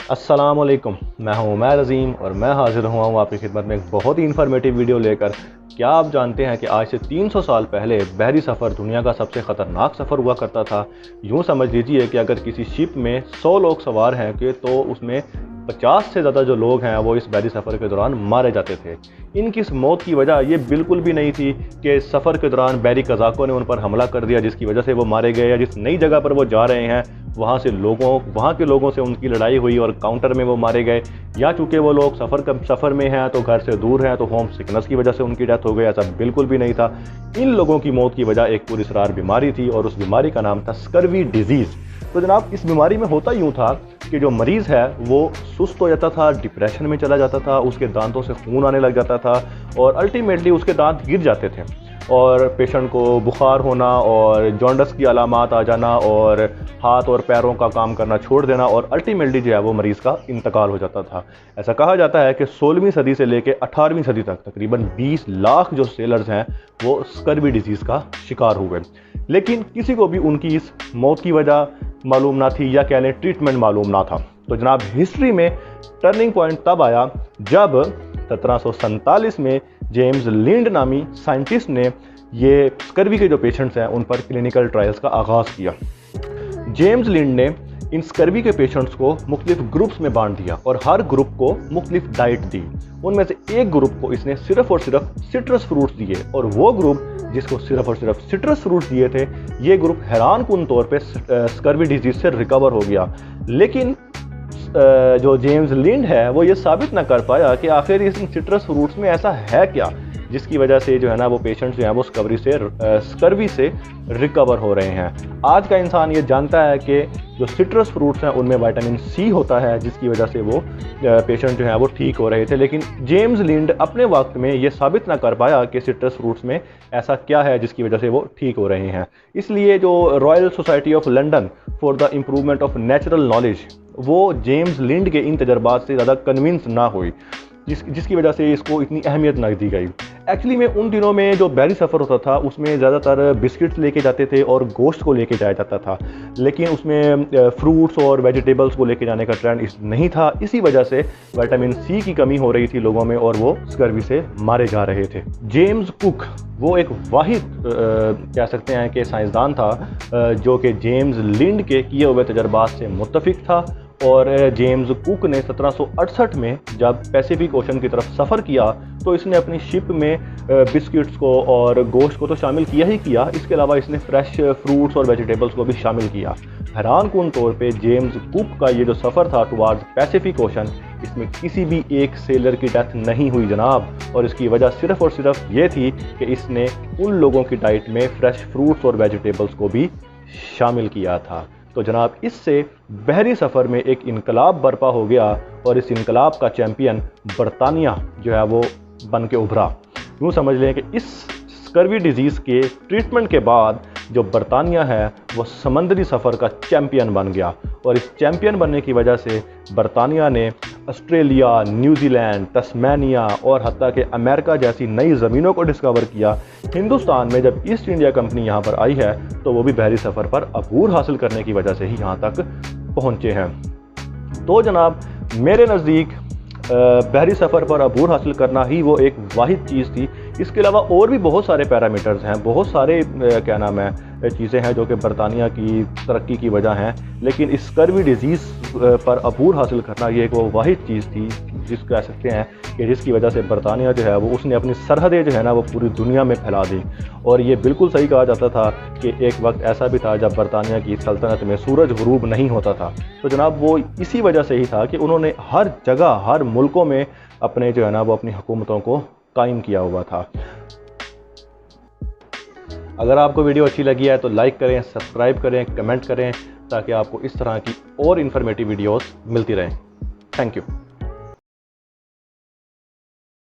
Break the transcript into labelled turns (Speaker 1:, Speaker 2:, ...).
Speaker 1: अस्सलामुअलैकुम, मैं हूं उमैर अज़ीम और मैं हाज़िर हुआ हूं आपकी खिदमत में एक बहुत ही इन्फॉर्मेटिव वीडियो लेकर। क्या आप जानते हैं कि आज से 300 साल पहले बहरी सफ़र दुनिया का सबसे ख़तरनाक सफ़र हुआ करता था। यूं समझ लीजिए कि अगर किसी शिप में 100 लोग सवार हैं कि तो उसमें 50 से ज़्यादा जो लोग हैं वो इस बहरी सफ़र के दौरान मारे जाते थे। इनकी इस मौत की वजह ये बिल्कुल भी नहीं थी कि सफ़र के दौरान बहरी कज़ाकों ने उन पर हमला कर दिया जिसकी वजह से वो मारे गए, या जिस नई जगह पर वो जा रहे हैं वहाँ के लोगों से उनकी लड़ाई हुई और काउंटर में वो मारे गए, या चूँकि वो लोग सफ़र में हैं तो घर से दूर हैं तो होम सिकनेस की वजह से उनकी डेथ हो गई। ऐसा बिल्कुल भी नहीं था। इन लोगों की मौत की वजह एक पुरस्रार बीमारी थी और उस बीमारी का नाम था स्कर्वी डिजीज़। तो जनाब, इस बीमारी में होता यूँ था कि जो मरीज़ है वो सुस्त हो जाता था, डिप्रेशन में चला जाता था, उसके दांतों से खून आने लग जाता था और अल्टीमेटली उसके दांत गिर जाते थे और पेशेंट को बुखार होना और जॉन्डस की अलामात आ जाना और हाथ और पैरों का काम करना छोड़ देना और अल्टीमेटली जो है वो मरीज़ का इंतकाल हो जाता था। ऐसा कहा जाता है कि 16वीं सदी से लेकर 18वीं सदी तक तकरीबन 20 लाख जो सेलर्स हैं वो स्कर्वी डिजीज़ का शिकार हुए, लेकिन किसी को भी उनकी इस मौत की वजह मालूम ना थी, या कह लें ट्रीटमेंट मालूम ना था। तो जनाब, हिस्ट्री में टर्निंग पॉइंट तब आया जब 1747 में जेम्स लिंड नामी साइंटिस्ट ने ये स्कर्वी के जो पेशेंट्स हैं उन पर क्लिनिकल ट्रायल्स का आगाज़ किया। जेम्स लिंड ने इन स्कर्वी के पेशेंट्स को मुख्तलिफ ग्रुप्स में बांट दिया और हर ग्रुप को मुख्तलिफ डाइट दी। उनमें से एक ग्रुप को इसने सिर्फ और सिर्फ सिट्रस फ्रूट्स दिए और वो ग्रुप जिसको सिर्फ और सिर्फ सिट्रस फ्रूट्स दिए थे, ये ग्रुप हैरानकुन तौर पे स्कर्वी डिजीज़ से रिकवर हो गया। लेकिन जो जेम्स लिंड है वो ये साबित ना कर पाया कि आखिर इस सिट्रस फ्रूट्स में ऐसा है क्या जिसकी वजह से जो है ना वो पेशेंट्स जो हैं वो स्कर्वी से रिकवर हो रहे हैं। आज का इंसान ये जानता है कि जो सिट्रस फ्रूट्स हैं उनमें विटामिन सी होता है जिसकी वजह से वो पेशेंट जो है वो ठीक हो रहे थे, लेकिन जेम्स लिंड अपने वक्त में ये साबित ना कर पाया कि सिट्रस फ्रूट्स में ऐसा क्या है जिसकी वजह से वो ठीक हो रहे हैं। इसलिए जो royal society of London for the improvement of natural knowledge वो जेम्स लिंड के इन तजर्बात से ज़्यादा कन्विंस ना हुई, जिसकी वजह से इसको इतनी अहमियत ना दी गई। एक्चुअली में उन दिनों में जो बहरी सफ़र होता था उसमें ज़्यादातर बिस्किट्स लेके जाते थे और गोश्त को लेके जाया जाता था, लेकिन उसमें फ्रूट्स और वेजिटेबल्स को लेके जाने का ट्रेंड नहीं था। इसी वजह से विटामिन सी की कमी हो रही थी लोगों में और वो स्कर्वी से मारे जा रहे थे। जेम्स कुक वो एक वाहिद कह सकते हैं कि साइंसदान था जो कि जेम्स लिंड के किए हुए तजर्बात से मुत्तफिक था और जेम्स कुक ने 1768 में जब पैसिफिक ओशन की तरफ सफ़र किया तो इसने अपनी शिप में बिस्किट्स को और गोश्त को तो शामिल किया ही किया, इसके अलावा इसने फ्रेश फ्रूट्स और वेजिटेबल्स को भी शामिल किया। हैरानकुन तौर पे जेम्स कुक का ये जो सफ़र था टुवार्ड्स पैसिफिक ओशन, इसमें किसी भी एक सेलर की डेथ नहीं हुई जनाब, और इसकी वजह सिर्फ और सिर्फ ये थी कि इसने उन लोगों की डाइट में फ्रेश फ्रूट्स और वेजिटेबल्स को भी शामिल किया था। तो जनाब, इससे बहरी सफ़र में एक इनकलाब बर्पा हो गया और इस इनकलाब का चैम्पियन बरतानिया जो है वो बन के उभरा। यूँ समझ लें कि इस स्कर्वी डिजीज़ के ट्रीटमेंट के बाद जो बरतानिया है वो समंदरी सफ़र का चैम्पियन बन गया, और इस चैम्पियन बनने की वजह से बरतानिया ने ऑस्ट्रेलिया, न्यूजीलैंड, तस्मानिया और हत्ता कि अमेरिका जैसी नई ज़मीनों को डिस्कवर किया। हिंदुस्तान में जब ईस्ट इंडिया कंपनी यहाँ पर आई है तो वो भी बहरी सफ़र पर अबूर हासिल करने की वजह से ही यहाँ तक पहुँचे हैं। तो जनाब, मेरे नज़दीक बहरी सफ़र पर अबूर हासिल करना ही वो एक वाहिद चीज़ थी। इसके अलावा और भी बहुत सारे पैरामीटर्स हैं, बहुत सारे क्या नाम है चीज़ें हैं जो कि बरतानिया की तरक्की की वजह हैं, लेकिन इस स्कर्वी डिजीज़ पर अबूर हासिल करना ये एक वो वाहिद चीज़ थी जिसको कह सकते हैं कि जिसकी वजह से बरतानिया जो है वो उसने अपनी सरहदें जो है ना वो पूरी दुनिया में फैला दी। और ये बिल्कुल सही कहा जाता था कि एक वक्त ऐसा भी था जब बरतानिया की सल्तनत में सूरज गुरूब नहीं होता था। तो जनाब, वो इसी वजह से ही था कि उन्होंने हर जगह हर मुल्कों में अपने जो है ना वो अपनी हुकूमतों को कायम किया हुआ था। अगर आपको वीडियो अच्छी लगी है तो लाइक करें, सब्सक्राइब करें, कमेंट करें ताकि आपको इस तरह की और इन्फॉर्मेटिव वीडियोस मिलती रहें। Thank you.